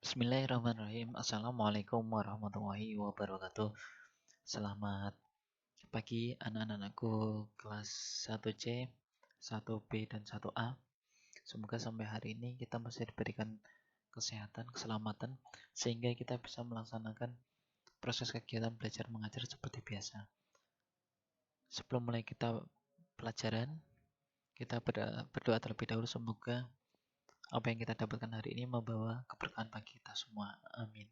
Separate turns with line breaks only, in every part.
Bismillahirrahmanirrahim. Assalamualaikum warahmatullahi wabarakatuh. Selamat pagi anak-anakku kelas 1C, 1B, dan 1A. Semoga sampai hari ini kita masih diberikan kesehatan, keselamatan, sehingga kita bisa melaksanakan proses kegiatan belajar mengajar seperti biasa. Sebelum mulai kita pelajaran, kita berdoa terlebih dahulu semoga apa yang kita dapatkan hari ini membawa keberkahan bagi kita semua. Amin.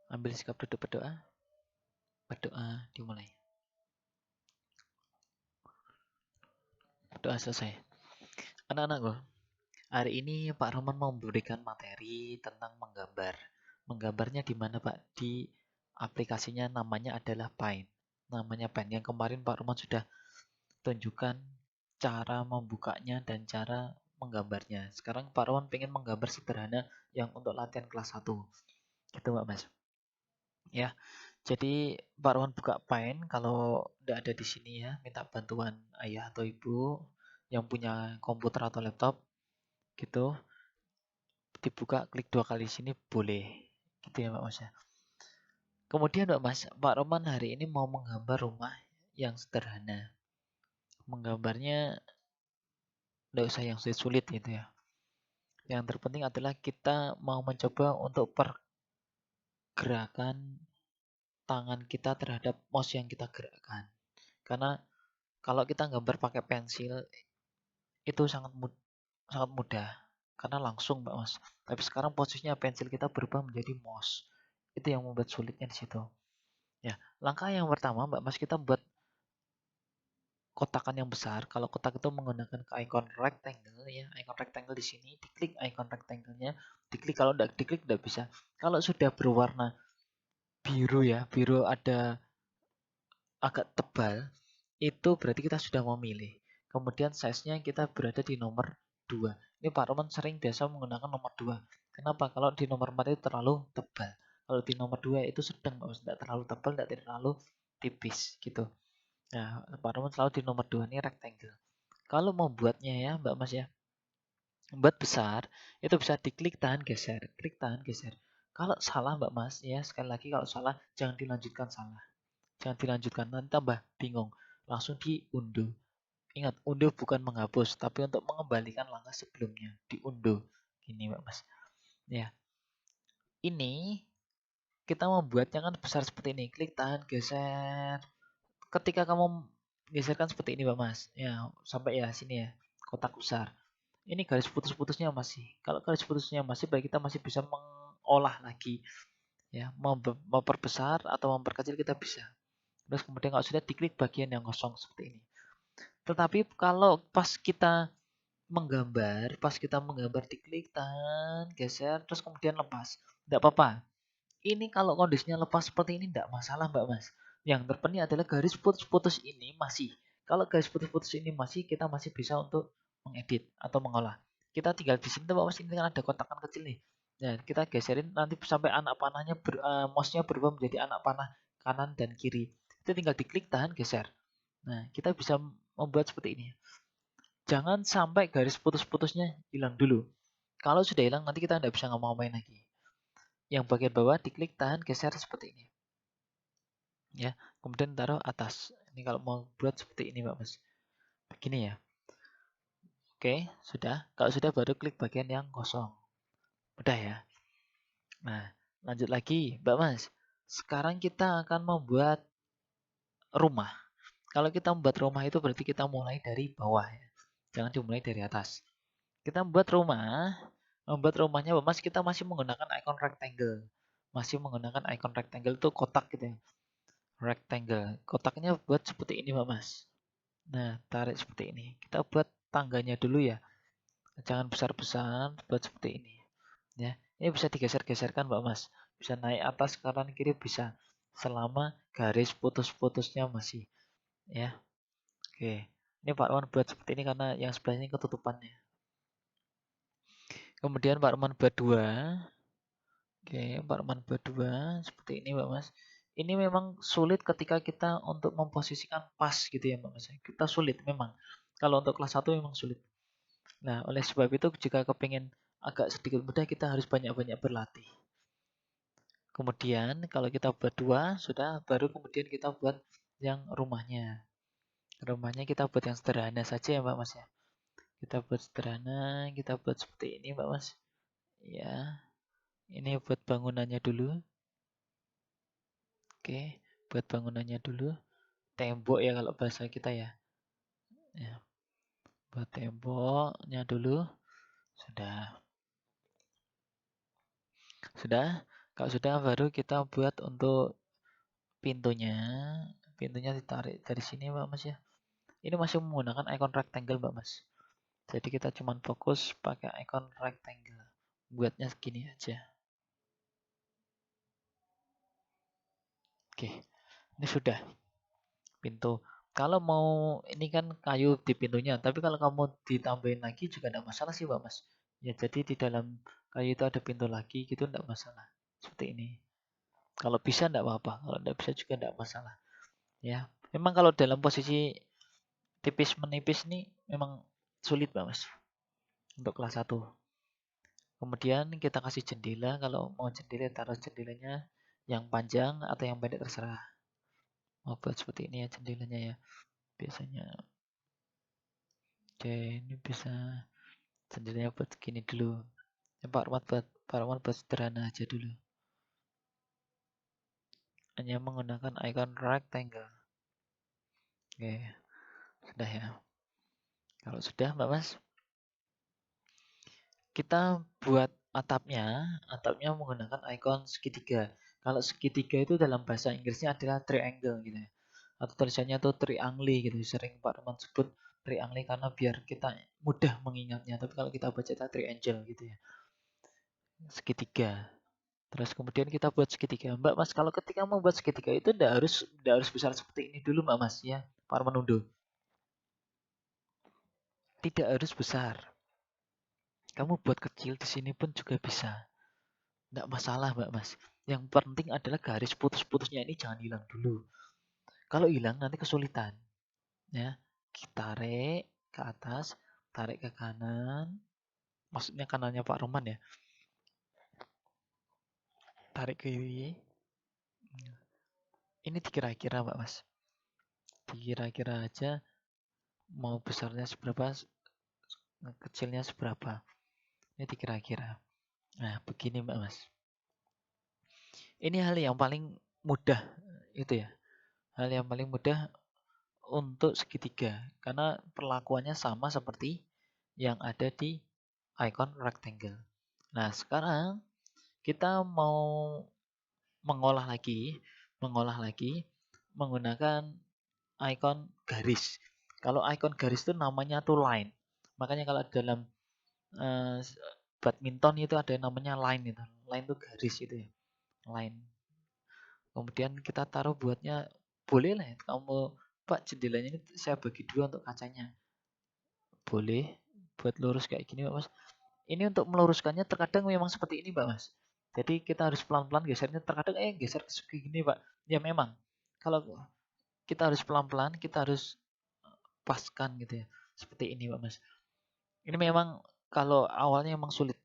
Ambil sikap duduk berdoa. Berdoa dimulai. Doa selesai. Anak-anakku, hari ini Pak Roman mau memberikan materi tentang menggambar. Menggambarnya di mana, Pak? Di aplikasinya namanya adalah Paint. Namanya Paint. Yang kemarin Pak Roman sudah tunjukkan cara membukanya dan cara menggambarnya. Sekarang Pak Roman pengen menggambar sederhana yang untuk latihan kelas 1. Gitu, Pak Mas. Ya, jadi Pak Roman buka Paint. Kalau tidak ada di sini ya, minta bantuan ayah atau ibu yang punya komputer atau laptop gitu, dibuka, klik 2 kali sini boleh gitu ya Pak Mas ya. Kemudian Pak Roman hari ini mau menggambar rumah yang sederhana. Menggambarnya tidak usah yang sulit-sulit gitu ya. Yang terpenting adalah kita mau mencoba untuk pergerakan tangan kita terhadap mouse yang kita gerakkan. Karena kalau kita gambar pakai pensil itu sangat mudah karena langsung Mbak Mas. Tapi sekarang posisinya pensil kita berubah menjadi mouse. Itu yang membuat sulitnya di situ. Ya, langkah yang pertama Mbak Mas, kita buat kotakan yang besar. Kalau kotak itu menggunakan icon rectangle ya, icon rectangle di sini, diklik icon rectangle-nya, diklik, kalau tidak diklik tidak bisa. Kalau sudah berwarna biru ya, biru ada agak tebal, itu berarti kita sudah memilih. Kemudian size-nya kita berada di nomor 2. Ini Pak Roman sering biasa menggunakan nomor 2. Kenapa? Kalau di nomor 4 itu terlalu tebal. Kalau di nomor 2 itu sedang, tidak terlalu tebal, tidak terlalu tipis gitu. Nah, Pak Roman selalu di nomor 2 ini rectangle. Kalau mau buatnya ya Mbak Mas ya, buat besar, itu bisa diklik tahan geser, klik tahan geser. Kalau salah Mbak Mas ya, sekali lagi kalau salah jangan dilanjutkan salah. Jangan dilanjutkan, nanti tambah bingung. Langsung diunduh. Ingat, unduh bukan menghapus, tapi untuk mengembalikan langkah sebelumnya. Diunduh. Ini Mbak Mas. Ya, ini kita membuatnya kan besar seperti ini. Klik tahan geser. Ketika kamu geserkan seperti ini Mbak Mas. Ya, sampai ya sini ya. Kotak besar. Ini garis putus-putusnya masih. Kalau garis putusnya masih, baik kita masih bisa mengolah lagi. Ya, memperbesar atau memperkecil kita bisa. Terus kemudian kalau sudah diklik bagian yang kosong seperti ini. Tetapi kalau pas kita menggambar diklik tahan, geser, terus kemudian lepas. Tidak apa-apa. Ini kalau kondisinya lepas seperti ini tidak masalah Mbak Mas. Yang terpenting adalah garis putus-putus ini masih. Kalau garis putus-putus ini masih, kita masih bisa untuk mengedit atau mengolah. Kita tinggal di sini Mbak Mas, ini kan ada kotakan kecil nih. Nah, kita geserin nanti sampai anak panahnya mouse-nya berubah menjadi anak panah kanan dan kiri. Itu tinggal diklik tahan geser. Nah, kita bisa membuat seperti ini. Jangan sampai garis putus-putusnya hilang dulu. Kalau sudah hilang, nanti kita tidak bisa ngomong-ngomongin lagi. Yang bagian bawah diklik tahan geser seperti ini. Ya, kemudian taruh atas. Ini kalau mau buat seperti ini, Mbak Mas. Begini ya. Oke, sudah. Kalau sudah baru klik bagian yang kosong. Udah ya. Nah, lanjut lagi, Mbak Mas. Sekarang kita akan membuat rumah. Kalau kita membuat rumah itu berarti kita mulai dari bawah ya. Jangan dimulai dari atas. Kita membuat rumahnya Mas, kita masih menggunakan icon rectangle. Masih menggunakan icon rectangle itu kotak gitu ya. Rectangle. Kotaknya buat seperti ini Mbak Mas. Nah, tarik seperti ini. Kita buat tangganya dulu ya. Jangan besar-besar, buat seperti ini. Ya, ini bisa digeser-geserkan Mbak Mas. Bisa naik atas, kanan, kiri bisa. Selama garis putus-putusnya masih. Ya, oke. Ini Pak Wan buat seperti ini karena yang sebelah ini ketutupannya. Kemudian Pak Roman buat 2. Oke, Pak Roman buat 2 seperti ini Mbak Mas. Ini memang sulit ketika kita untuk memposisikan pas gitu ya Mbak Mas. Kita sulit memang. Kalau untuk kelas 1 memang sulit. Nah, oleh sebab itu jika kepingin agak sedikit mudah, kita harus banyak-banyak berlatih. Kemudian kalau kita buat 2 sudah, baru kemudian kita buat yang rumahnya. Rumahnya kita buat yang sederhana saja ya Mbak Mas ya. Kita buat sederhana, kita buat seperti ini Mbak Mas. Ya, ini buat bangunannya dulu. Oke, buat bangunannya dulu. Tembok ya kalau bahasa kita ya. Ya, buat temboknya dulu. Sudah. Sudah. Kalau sudah baru kita buat untuk pintunya. Pintunya ditarik dari sini Mbak Mas ya. Ini masih menggunakan icon rectangle Mbak Mas. Jadi kita cuman fokus pakai icon rectangle. Buatnya segini aja. Oke, ini sudah pintu. Kalau mau ini kan kayu di pintunya, tapi kalau kamu ditambahin lagi juga tidak masalah sih Mbak Mas. Ya jadi di dalam kayu itu ada pintu lagi gitu tidak masalah. Seperti ini. Kalau bisa tidak apa-apa, kalau tidak bisa juga tidak masalah. Ya, memang kalau dalam posisi tipis menipis ini memang sulit Mbak Mas untuk kelas 1. Kemudian kita kasih jendela, kalau mau jendela taruh jendelanya yang panjang atau yang pendek terserah. Mau buat seperti ini ya jendelanya ya. Biasanya. Oke, ini bisa jendelanya buat gini dulu. Pak Rahmat buat sederhana aja dulu. Hanya menggunakan icon rectangle. Oke, sudah ya. Kalau sudah Mbak Mas, kita buat atapnya menggunakan icon segitiga. Kalau segitiga itu dalam bahasa Inggrisnya adalah triangle gitu ya. Atau tulisannya tuh triangle gitu. Sering Pak Rahmat sebut triangle karena biar kita mudah mengingatnya. Tapi kalau kita baca itu triangle gitu ya. Segitiga. Terus kemudian kita buat segitiga. Mbak Mas, kalau ketika mau buat segitiga itu tidak harus besar seperti ini dulu Mbak Mas ya. Pak Rahmat unduh. Tidak harus besar. Kamu buat kecil di sini pun juga bisa. Nggak masalah Mbak Mas. Yang penting adalah garis putus-putusnya ini jangan hilang dulu. Kalau hilang nanti kesulitan. Ya, kita tarik ke atas, tarik ke kanan. Maksudnya kanannya Pak Roman ya. Tarik ke kiri. Ini dikira-kira Mbak Mas. Dikira-kira aja mau besarnya seberapa, kecilnya seberapa. Ini dikira-kira. Nah, begini Mbak Mas. Ini hal yang paling mudah itu ya. Hal yang paling mudah untuk segitiga karena perlakuannya sama seperti yang ada di icon rectangle. Nah, sekarang kita mau mengolah lagi menggunakan icon garis. Kalau icon garis itu namanya tuh line. Makanya kalau dalam uh, badminton itu ada yang namanya line itu. Line itu garis itu ya. Line. Kemudian kita taruh buatnya boleh lah ya, kamu Pak jendelanya ini saya bagi 2 untuk kacanya. Boleh buat lurus kayak gini Pak Mas. Ini untuk meluruskannya terkadang memang seperti ini Pak Mas. Jadi kita harus pelan-pelan gesernya, terkadang geser ke gini Pak. Ya memang kalau kita harus pelan-pelan, kita harus paskan gitu ya. Seperti ini Pak Mas. Ini memang kalau awalnya memang sulit.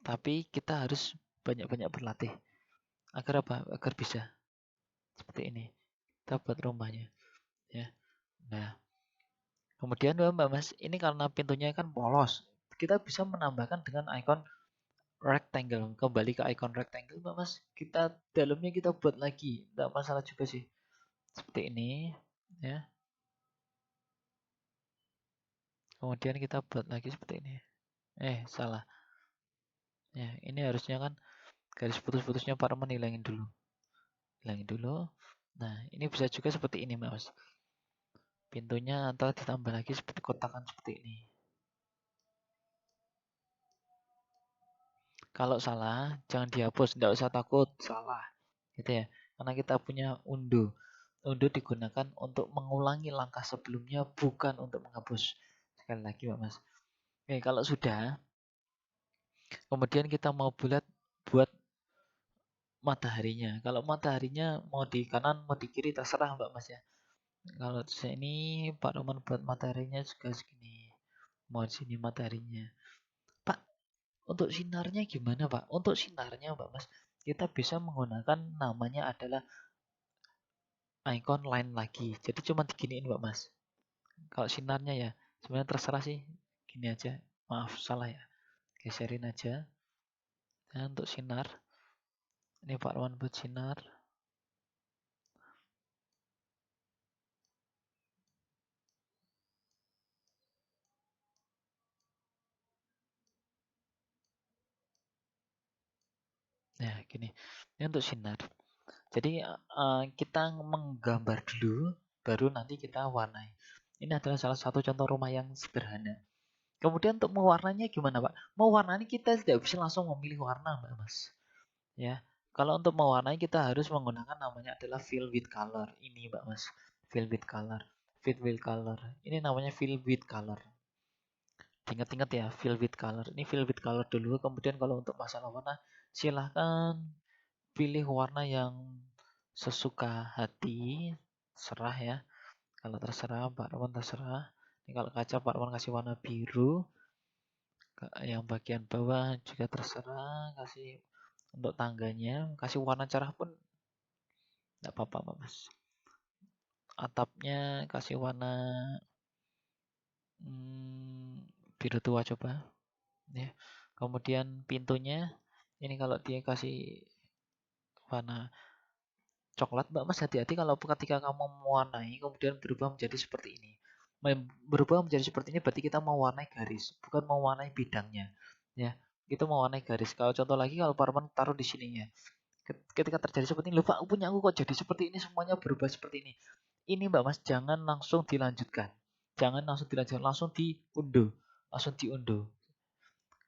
Tapi kita harus banyak-banyak berlatih. Agar apa? Agar bisa. Seperti ini. Kita buat rumahnya. Ya. Nah, kemudian Mbak Mas, ini karena pintunya kan polos, kita bisa menambahkan dengan icon rectangle. Kembali ke icon rectangle Mbak Mas, kita dalamnya kita buat lagi, tidak masalah juga sih. Seperti ini, ya. Kemudian kita buat lagi seperti ini. Salah. Ya, ini harusnya kan garis putus-putusnya Pak Roman hilangin dulu. Hilangin dulu. Nah, ini bisa juga seperti ini Mbak Mas. Pintunya atau ditambah lagi seperti kotakan seperti ini. Kalau salah, jangan dihapus, tidak usah takut salah, gitu ya. Karena kita punya undo. Undo digunakan untuk mengulangi langkah sebelumnya, bukan untuk menghapus. Sekali lagi, Pak Mas. Oke, kalau sudah, kemudian kita mau buat mataharinya. Kalau mataharinya mau di kanan, mau di kiri, terserah, Mbak Mas ya. Kalau ini Pak Roman buat mataharinya juga segini. Mau di sini mataharinya. Untuk sinarnya gimana, Pak? Untuk sinarnya, Mbak Mas, kita bisa menggunakan namanya adalah icon line lagi. Jadi cuma diginiin, Mbak Mas. Kalau sinarnya ya, sebenarnya terserah sih. Gini aja. Maaf, salah ya. Geserin aja. Nah, untuk sinar. Ini Pak Roman buat sinar. Nah, gini. Ini untuk sinar. Jadi kita menggambar dulu, baru nanti kita warnai. Ini adalah salah satu contoh rumah yang sederhana. Kemudian untuk mewarnanya gimana, Pak? Mewarnai kita tidak bisa langsung memilih warna, Mbak Mas. Ya, kalau untuk mewarnai kita harus menggunakan namanya adalah fill with color. Ini, Mbak Mas, fill with color. Fill with color. Ini namanya fill with color. Ingat-ingat ya, fill with color. Ini fill with color dulu. Kemudian kalau untuk masalah warna, silahkan pilih warna yang sesuka hati. Serah ya. Kalau terserah, Pak Roman terserah. Ini kalau kaca Pak Roman kasih warna biru. Yang bagian bawah juga terserah. Kasih untuk tangganya. Kasih warna cerah pun tidak apa-apa, Mas. Atapnya kasih warna biru tua coba. Ya. Kemudian pintunya ini kalau dia kasih warna coklat, Mbak Mas, hati-hati kalau ketika kamu mewarnai kemudian berubah menjadi seperti ini. Berubah menjadi seperti ini berarti kita mewarnai garis, bukan mewarnai bidangnya. Ya, kita mewarnai garis. Kalau contoh lagi kalau Parman taruh di sini ya. Ketika terjadi seperti ini, loh Pak, punya aku kok jadi seperti ini, semuanya berubah seperti ini. Ini Mbak Mas, jangan langsung dilanjutkan. Jangan langsung dilanjutkan, langsung diunduh. Langsung diunduh.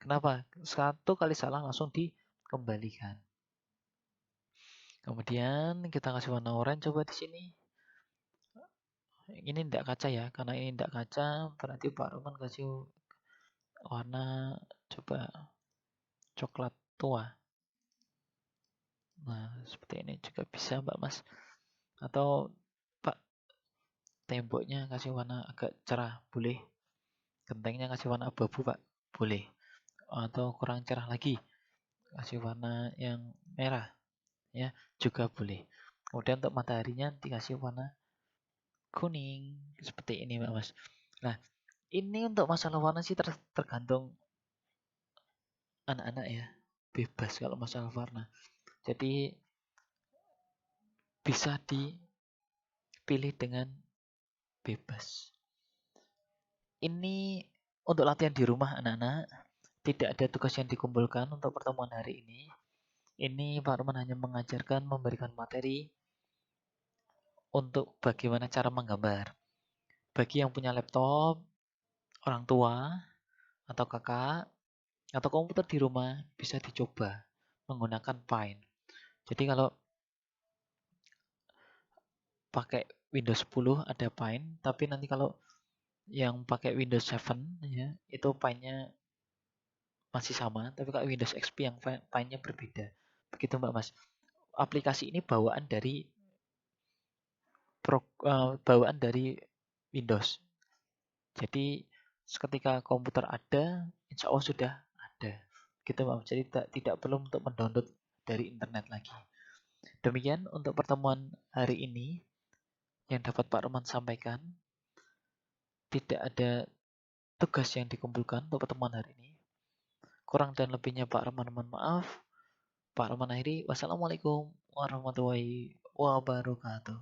Kenapa? Satu kali salah langsung dikembalikan. Kemudian kita kasih warna oranye coba di sini. Ini tidak kaca ya, karena ini tidak kaca, berarti Pak Roman kasih warna coba coklat tua. Nah, seperti ini juga bisa, Mbak Mas. Atau Pak, temboknya kasih warna agak cerah, boleh. Gentengnya kasih warna abu-abu, Pak, boleh. Atau kurang cerah lagi, kasih warna yang merah, ya, juga boleh. Kemudian untuk mataharinya dikasih warna kuning, seperti ini, Mbak Mas. Nah, ini untuk masalah warna sih tergantung anak-anak ya, bebas kalau masalah warna. Jadi bisa dipilih dengan bebas. Ini untuk latihan di rumah anak-anak. Tidak ada tugas yang dikumpulkan untuk pertemuan hari ini. Ini Pak Roman hanya mengajarkan, memberikan materi untuk bagaimana cara menggambar. Bagi yang punya laptop, orang tua, atau kakak, atau komputer di rumah, bisa dicoba menggunakan Paint. Jadi kalau pakai Windows 10 ada Paint, tapi nanti kalau yang pakai Windows 7 ya, itu Paint-nya masih sama, tapi kalau Windows XP yang Paint-nya berbeda. Begitu Mbak Mas. Aplikasi ini bawaan dari Windows. Jadi ketika komputer ada, insya Allah sudah ada. Gitu Mbak Mas. Jadi tidak perlu untuk mendownload dari internet lagi. Demikian untuk pertemuan hari ini yang dapat Pak Roman sampaikan. Tidak ada tugas yang dikumpulkan untuk pertemuan hari ini. Kurang dan lebihnya Pak Roman mohon maaf. Pak Roman akhiri. Wassalamualaikum warahmatullahi wabarakatuh.